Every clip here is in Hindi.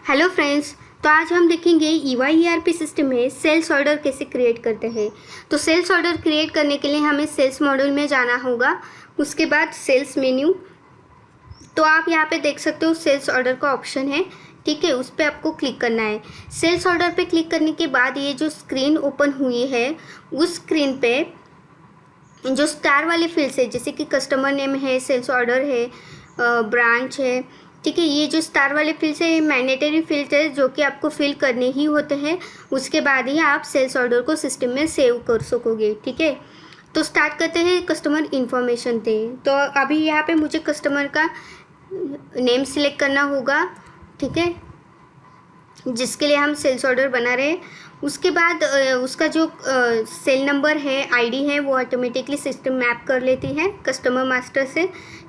Hello friends. तो आज हम देखेंगे EY ERP सिस्टम में सेल्स ऑर्डर कैसे क्रिएट करते हैं। तो सेल्स ऑर्डर क्रिएट करने के लिए हमें सेल्स मॉड्यूल में जाना होगा। उसके बाद सेल्स मेन्यू, तो आप यहाँ पे देख सकते हो सेल्स ऑर्डर का ऑप्शन है, ठीक है। उस पर आपको क्लिक करना है। सेल्स ऑर्डर पे क्लिक करने के बाद ये जो स्क्रीन ओपन हुई है उस स्क्रीन पे जो स्टार वाले फील्ड्स है, जैसे कि कस्टमर नेम है, सेल्स ऑर्डर है, ब्रांच है, ठीक है। ये जो स्टार वाले फील्ड्स है ये मैंडेटरी फील्ड है जो कि आपको फिल करने ही होते हैं। उसके बाद ही आप सेल्स ऑर्डर को सिस्टम में सेव कर सकोगे, ठीक है। तो स्टार्ट करते हैं कस्टमर इन्फॉर्मेशन से। तो अभी यहाँ पे मुझे कस्टमर का नेम सिलेक्ट करना होगा, ठीक है, जिसके लिए हम सेल्स ऑर्डर बना रहे हैं। उसके बाद उसका जो सेल नंबर है, आईडी है, वो ऑटोमेटिकली सिस्टम मैप कर लेती है कस्टमर मास्टर से,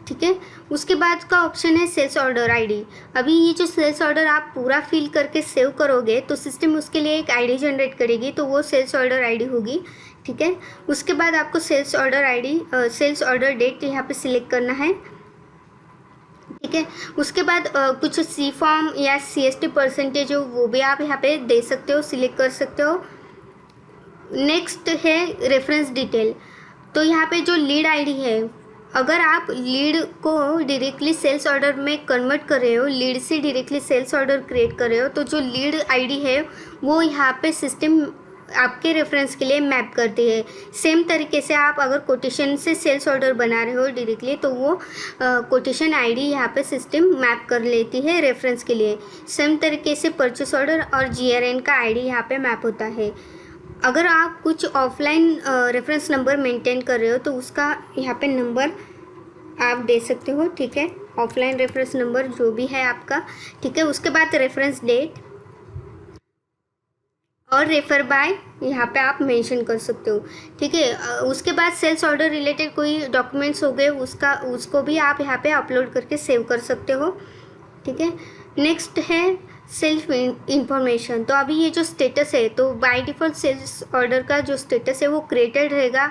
ठीक है। उसके बाद का ऑप्शन है सेल्स ऑर्डर आईडी। अभी ये जो सेल्स ऑर्डर आप पूरा फिल करके सेव करोगे तो सिस्टम उसके लिए एक आईडी जनरेट करेगी, तो वो सेल्स ऑर्डर आईडी होगी, ठीक है। उसके बाद आपको sales order ID, sales order date यहाँ पे सिलेक्ट करना है, ठीक है। उसके बाद कुछ सी फॉर्म या CST परसेंटेज हो वो भी आप यहाँ पे दे सकते हो, सिलेक्ट कर सकते हो। नेक्स्ट है रेफरेंस डिटेल। तो यहाँ पे जो लीड आईडी है, अगर आप लीड को डायरेक्टली सेल्स ऑर्डर में कन्वर्ट कर रहे हो, लीड से डायरेक्टली सेल्स ऑर्डर क्रिएट कर रहे हो, तो जो लीड आईडी है वो यहाँ पे सिस्टम आपके रेफरेंस के लिए मैप करती है। सेम तरीके से आप अगर कोटेशन से सेल्स ऑर्डर बना रहे हो डायरेक्टली, तो वो कोटेशन आईडी यहाँ पे सिस्टम मैप कर लेती है रेफरेंस के लिए। सेम तरीके से परचेस ऑर्डर और GRN का आईडी यहाँ पे मैप होता है। अगर आप कुछ ऑफलाइन रेफरेंस नंबर मेंटेन कर रहे हो तो उसका यहाँ पे नंबर आप दे सकते हो, ठीक है। ऑफलाइन रेफरेंस नंबर जो भी है आपका, ठीक है। उसके बाद रेफरेंस डेट और रेफर बाय यहाँ पे आप मेंशन कर सकते हो, ठीक है। उसके बाद सेल्स ऑर्डर रिलेटेड कोई डॉक्यूमेंट्स हो गए उसको भी आप यहाँ पे अपलोड करके सेव कर सकते हो, ठीक है। नेक्स्ट है सेल्फ इंफॉर्मेशन। तो अभी ये जो स्टेटस है, तो बाय डिफ़ॉल्ट सेल्स ऑर्डर का जो स्टेटस है वो क्रिएटेड रहेगा।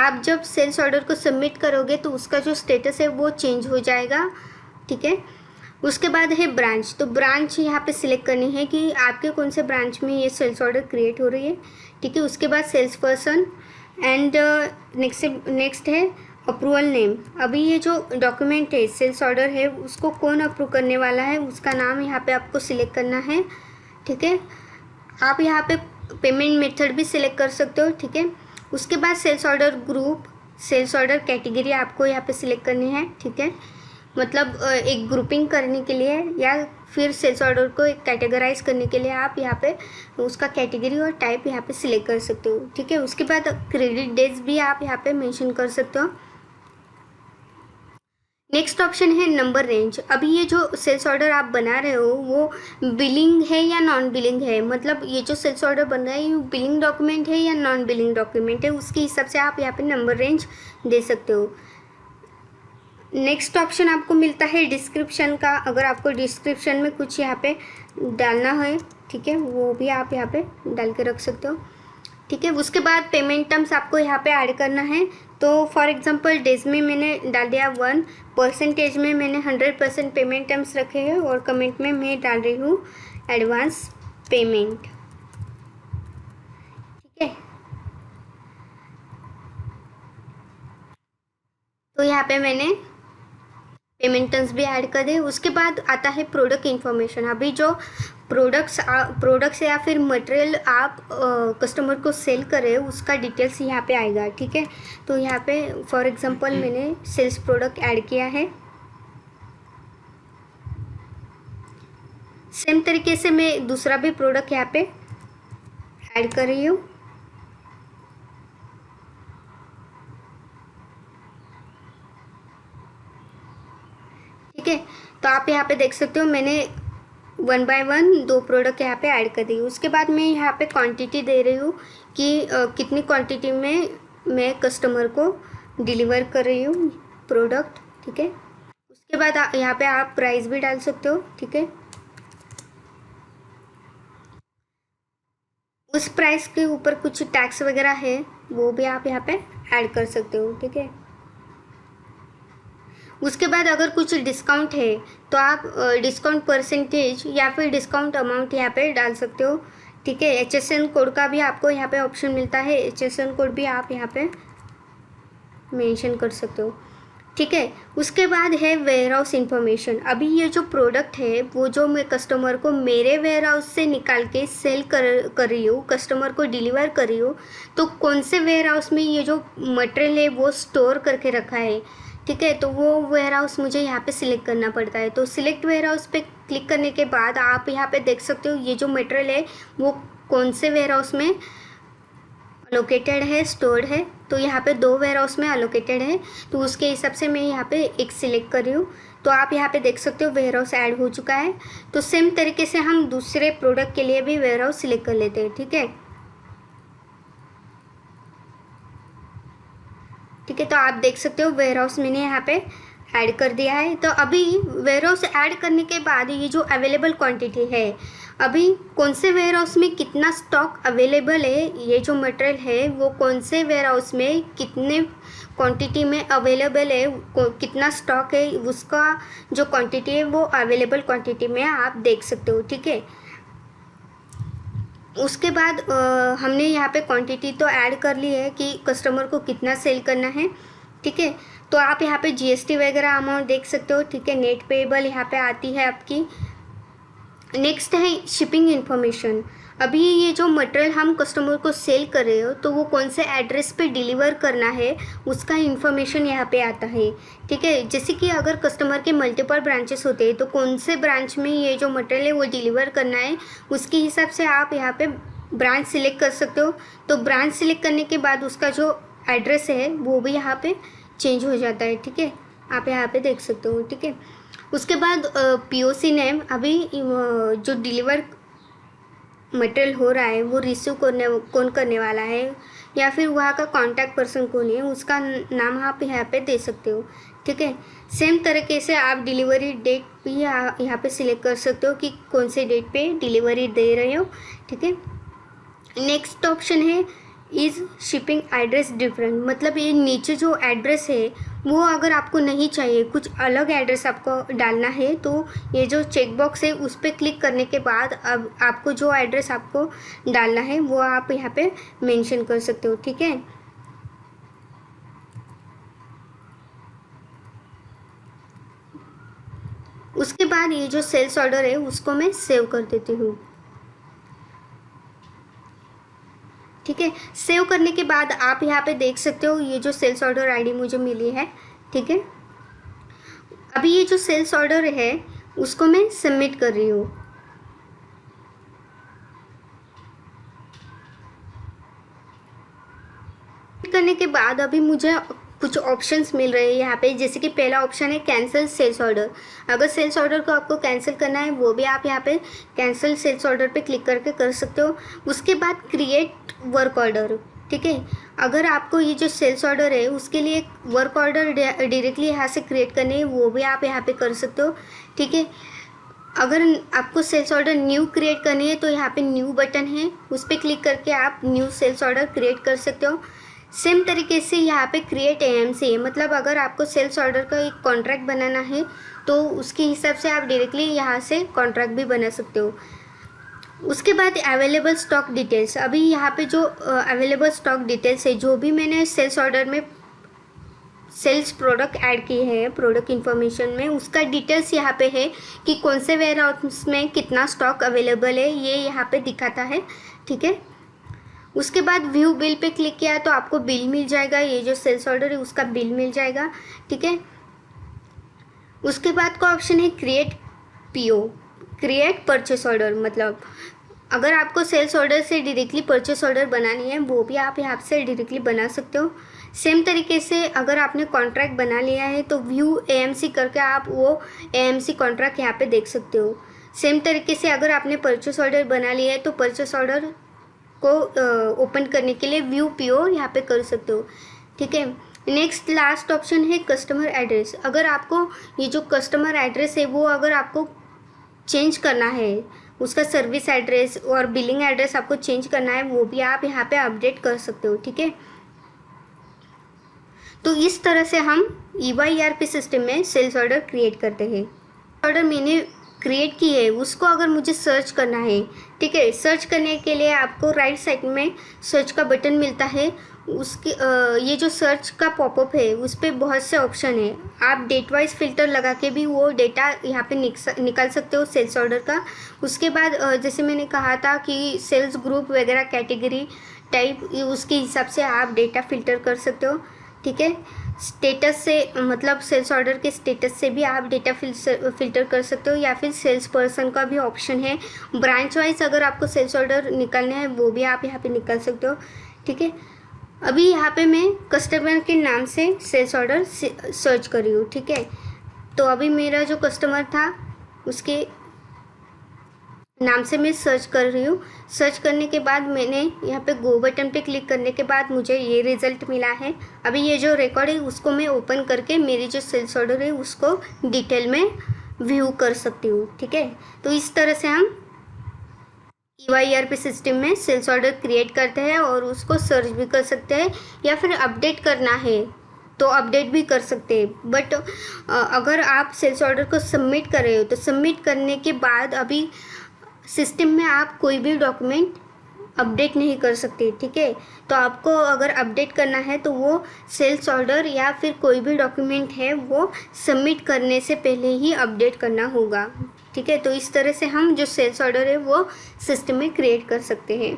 आप जब सेल्स ऑर्डर को सबमिट करोगे तो उसका जो स्टेटस है वो चेंज हो जाएगा, ठीक है। उसके बाद है ब्रांच। तो ब्रांच यहाँ पे सिलेक्ट करनी है कि आपके कौन से ब्रांच में ये सेल्स ऑर्डर क्रिएट हो रही है, ठीक है। उसके बाद सेल्स पर्सन एंड नेक्स्ट है अप्रूवल नेम। अभी ये जो डॉक्यूमेंट है, सेल्स ऑर्डर है, उसको कौन अप्रूव करने वाला है उसका नाम यहाँ पे आपको सिलेक्ट करना है, ठीक है। आप यहाँ पे पेमेंट मेथड भी सिलेक्ट कर सकते हो, ठीक है। उसके बाद sales order group, sales order category आपको यहाँ पे सिलेक्ट करनी है, ठीक है। मतलब एक ग्रुपिंग करने के लिए या फिर सेल्स ऑर्डर को एक कैटेगराइज करने के लिए आप यहाँ पे उसका कैटेगरी और टाइप यहाँ पे सिलेक्ट कर सकते हो, ठीक है। उसके बाद क्रेडिट डेज भी आप यहाँ पे मेंशन कर सकते हो। नेक्स्ट ऑप्शन है नंबर रेंज। अभी ये जो सेल्स ऑर्डर आप बना रहे हो वो बिलिंग है या नॉन बिलिंग है, मतलब ये जो सेल्स ऑर्डर बन रहा है ये बिलिंग डॉक्यूमेंट है या नॉन बिलिंग डॉक्यूमेंट है, उसके हिसाब से आप यहाँ पे नंबर रेंज दे सकते हो। नेक्स्ट ऑप्शन आपको मिलता है डिस्क्रिप्शन का। अगर आपको डिस्क्रिप्शन में कुछ यहाँ पे डालना है, ठीक है, वो भी आप यहाँ पे डाल के रख सकते हो, ठीक है। उसके बाद पेमेंट टर्म्स आपको यहाँ पे ऐड करना है। तो फॉर एग्जांपल डेज में मैंने डाल दिया 1, परसेंटेज में मैंने 100% पेमेंट टर्म्स रखे हैं और कमेंट में मैं डाल रही हूँ एडवांस पेमेंट, ठीक है। तो यहाँ पे मैंने पेमेंट टर्म्स भी ऐड कर दे। उसके बाद आता है प्रोडक्ट इन्फॉर्मेशन। अभी जो प्रोडक्ट्स या फिर मटेरियल आप कस्टमर को सेल करें उसका डिटेल्स यहाँ पे आएगा, ठीक है। तो यहाँ पे फॉर एग्जांपल मैंने सेल्स प्रोडक्ट ऐड किया है। सेम तरीके से मैं दूसरा भी प्रोडक्ट यहाँ पे ऐड कर रही हूँ, ठीक है। तो आप यहाँ पे देख सकते हो मैंने 1 बाय 1 2 प्रोडक्ट यहाँ पे ऐड कर दी। उसके बाद मैं यहाँ पे क्वांटिटी दे रही हूँ कि कितनी क्वांटिटी में मैं कस्टमर को डिलीवर कर रही हूँ प्रोडक्ट, ठीक है। उसके बाद यहाँ पे आप प्राइस भी डाल सकते हो, ठीक है। उस प्राइस के ऊपर कुछ टैक्स वगैरह है वो भी आप यहाँ पे ऐड कर सकते हो, ठीक है। उसके बाद अगर कुछ डिस्काउंट है तो आप डिस्काउंट परसेंटेज या फिर डिस्काउंट अमाउंट यहाँ पे डाल सकते हो। ठीक है, HSN कोड का भी आपको यहाँ पे ऑप्शन मिलता है, HSN कोड भी आप यहाँ पे मेंशन कर सकते हो। ठीक है, उसके बाद है वेयर हाउस इन्फॉर्मेशन। अभी ये जो प्रोडक्ट है वो जो मैं कस्टमर को मेरे वेयर हाउस से निकाल के सेल कर रही हूँ, कस्टमर को डिलीवर कर रही हूँ, तो कौन से वेयर हाउस में ये जो मटेरियल है वो स्टोर करके रखा है। ठीक है, तो वो वेयर हाउस मुझे यहाँ पे सिलेक्ट करना पड़ता है। तो सिलेक्ट वेयर हाउस पे क्लिक करने के बाद आप यहाँ पे देख सकते हो ये जो मटेरियल है वो कौन से वेयर हाउस में अलोकेटेड है, स्टोर्ड है। तो यहाँ पे 2 वेयर हाउस में अलोकेटेड है, तो उसके हिसाब से मैं यहाँ पे एक सिलेक्ट कर रही हूँ। तो आप यहाँ पे देख सकते हो वेयर हाउस ऐड हो चुका है। तो सेम तरीके से हम दूसरे प्रोडक्ट के लिए भी वेयर हाउस सिलेक्ट कर लेते हैं। ठीक है, ठीक है, तो आप देख सकते हो वेयर हाउस मैंने यहाँ पे ऐड कर दिया है। तो अभी वेयर हाउस ऐड करने के बाद ये जो अवेलेबल क्वांटिटी है, अभी कौन से वेयर हाउस में कितना स्टॉक अवेलेबल है, ये जो मटेरियल है वो कौन से वेयर हाउस में कितने क्वांटिटी में अवेलेबल है, कितना स्टॉक है, उसका जो क्वांटिटी है वो अवेलेबल क्वांटिटी में आप देख सकते हो। ठीक है, उसके बाद हमने यहाँ पे क्वांटिटी तो ऐड कर ली है कि कस्टमर को कितना सेल करना है। ठीक है, तो आप यहाँ पे GST वगैरह अमाउंट देख सकते हो। ठीक है, नेट पेएबल यहाँ पे आती है आपकी। नेक्स्ट है शिपिंग इन्फॉर्मेशन। अभी ये जो मटेरियल हम कस्टमर को सेल कर रहे हो तो वो कौन से एड्रेस पे डिलीवर करना है उसका इन्फॉर्मेशन यहाँ पे आता है। ठीक है, जैसे कि अगर कस्टमर के मल्टीपल ब्रांचेस होते हैं तो कौन से ब्रांच में ये जो मटेरियल है वो डिलीवर करना है, उसके हिसाब से आप यहाँ पे ब्रांच सिलेक्ट कर सकते हो। तो ब्रांच सिलेक्ट करने के बाद उसका जो एड्रेस है वो भी यहाँ पे चेंज हो जाता है। ठीक है, आप यहाँ पे देख सकते हो। ठीक है, उसके बाद POC नेम। अभी जो डिलीवर मटेरियल हो रहा है वो रिसीव कौन करने वाला है या फिर वहाँ का कांटेक्ट पर्सन कौन है, उसका नाम आप यहाँ पे दे सकते हो। ठीक है, सेम तरीके से आप डिलीवरी डेट भी यहाँ पे सिलेक्ट कर सकते हो कि कौन से डेट पे डिलीवरी दे रहे हो। ठीक है, नेक्स्ट ऑप्शन है इज़ शिपिंग एड्रेस डिफरेंट। मतलब ये नीचे जो एड्रेस है वो अगर आपको नहीं चाहिए, कुछ अलग एड्रेस आपको डालना है, तो ये जो चेक बॉक्स है उस पर क्लिक करने के बाद अब आपको जो एड्रेस आपको डालना है वो आप यहाँ पे मेंशन कर सकते हो। ठीक है, उसके बाद ये जो सेल्स ऑर्डर है उसको मैं सेव कर देती हूँ। ठीक है, सेव करने के बाद आप यहाँ पे देख सकते हो ये जो सेल्स ऑर्डर आईडी मुझे मिली है। ठीक है, अभी ये जो सेल्स ऑर्डर है उसको मैं सबमिट कर रही हूँ। करने के बाद अभी मुझे कुछ ऑप्शंस मिल रहे हैं यहाँ पे, जैसे कि पहला ऑप्शन है कैंसिल सेल्स ऑर्डर। अगर सेल्स ऑर्डर को आपको कैंसिल करना है वो भी आप यहाँ पे कैंसिल सेल्स ऑर्डर पे क्लिक करके कर सकते हो। उसके बाद क्रिएट वर्क ऑर्डर। ठीक है, अगर आपको ये जो सेल्स ऑर्डर है उसके लिए वर्क ऑर्डर डायरेक्टली यहाँ से क्रिएट करनी है वो भी आप यहाँ पे कर सकते हो। ठीक है, अगर आपको सेल्स ऑर्डर न्यू क्रिएट करनी है तो यहाँ पे न्यू बटन है, उस पर क्लिक करके आप न्यू सेल्स ऑर्डर क्रिएट कर सकते हो। सेम तरीके से यहाँ पे क्रिएट AMC है, मतलब अगर आपको सेल्स ऑर्डर का एक कॉन्ट्रैक्ट बनाना है तो उसके हिसाब से आप डायरेक्टली यहाँ से कॉन्ट्रैक्ट भी बना सकते हो। उसके बाद अवेलेबल स्टॉक डिटेल्स। अभी यहाँ पे जो अवेलेबल स्टॉक डिटेल्स है, जो भी मैंने सेल्स ऑर्डर में सेल्स प्रोडक्ट ऐड किए हैं प्रोडक्ट इन्फॉर्मेशन में, उसका डिटेल्स यहाँ पे है कि कौन से वेयर हाउस में कितना स्टॉक अवेलेबल है, ये यहाँ पे दिखाता है। ठीक है, उसके बाद व्यू बिल पे क्लिक किया तो आपको बिल मिल जाएगा, ये जो सेल्स ऑर्डर है उसका बिल मिल जाएगा। ठीक है, उसके बाद का ऑप्शन है create PO, create purchase order. मतलब अगर आपको सेल्स ऑर्डर से डायरेक्टली परचेस ऑर्डर बनानी है वो भी आप यहाँ से डायरेक्टली बना सकते हो। सेम तरीके से अगर आपने कॉन्ट्रैक्ट बना लिया है तो व्यू AMC करके आप वो AMC कॉन्ट्रैक्ट यहाँ पे देख सकते हो। सेम तरीके से अगर आपने परचेस ऑर्डर बना लिया है तो परचेस ऑर्डर को ओपन करने के लिए व्यू PO यहाँ पे कर सकते हो। ठीक है, नेक्स्ट लास्ट ऑप्शन है कस्टमर एड्रेस। अगर आपको ये जो कस्टमर एड्रेस है वो अगर आपको चेंज करना है, उसका सर्विस एड्रेस और बिलिंग एड्रेस आपको चेंज करना है वो भी आप यहाँ पे अपडेट कर सकते हो। ठीक है, तो इस तरह से हम EYERP सिस्टम में सेल्स ऑर्डर क्रिएट करते हैं। ऑर्डर मैंने क्रिएट की है उसको अगर मुझे सर्च करना है, ठीक है, सर्च करने के लिए आपको राइट साइड में सर्च का बटन मिलता है। उसके ये जो सर्च का पॉपअप है उस पर बहुत से ऑप्शन है। आप डेट वाइज फ़िल्टर लगा के भी वो डेटा यहाँ पे निकाल सकते हो सेल्स ऑर्डर का। उसके बाद जैसे मैंने कहा था कि सेल्स ग्रुप वगैरह कैटेगरी टाइप, उसके हिसाब से आप डेटा फ़िल्टर कर सकते हो, ठीक है। स्टेटस से मतलब सेल्स ऑर्डर के स्टेटस से भी आप डेटा फ़िल्टर कर सकते हो, या फिर सेल्स पर्सन का भी ऑप्शन है। ब्रांच वाइज अगर आपको सेल्स ऑर्डर निकालने हैं वो भी आप यहाँ पे निकाल सकते हो, ठीक है। अभी यहाँ पे मैं कस्टमर के नाम से सेल्स ऑर्डर सर्च कर रही हूँ, ठीक है। तो अभी मेरा जो कस्टमर था उसके नाम से मैं सर्च कर रही हूँ। सर्च करने के बाद मैंने यहाँ पे गो बटन पे क्लिक करने के बाद मुझे ये रिज़ल्ट मिला है। अभी ये जो रिकॉर्ड है उसको मैं ओपन करके मेरी जो सेल्स ऑर्डर है उसको डिटेल में व्यू कर सकती हूँ, ठीक है। तो इस तरह से हम EYERP सिस्टम में सेल्स ऑर्डर क्रिएट करते हैं और उसको सर्च भी कर सकते हैं, या फिर अपडेट करना है तो अपडेट भी कर सकते हैं। बट अगर आप सेल्स ऑर्डर को सबमिट कर रहे हो तो सबमिट करने के बाद अभी सिस्टम में आप कोई भी डॉक्यूमेंट अपडेट नहीं कर सकते, ठीक है। तो आपको अगर अपडेट करना है तो वो सेल्स ऑर्डर या फिर कोई भी डॉक्यूमेंट है वो सबमिट करने से पहले ही अपडेट करना होगा, ठीक है। तो इस तरह से हम जो सेल्स ऑर्डर है वो सिस्टम में क्रिएट कर सकते हैं।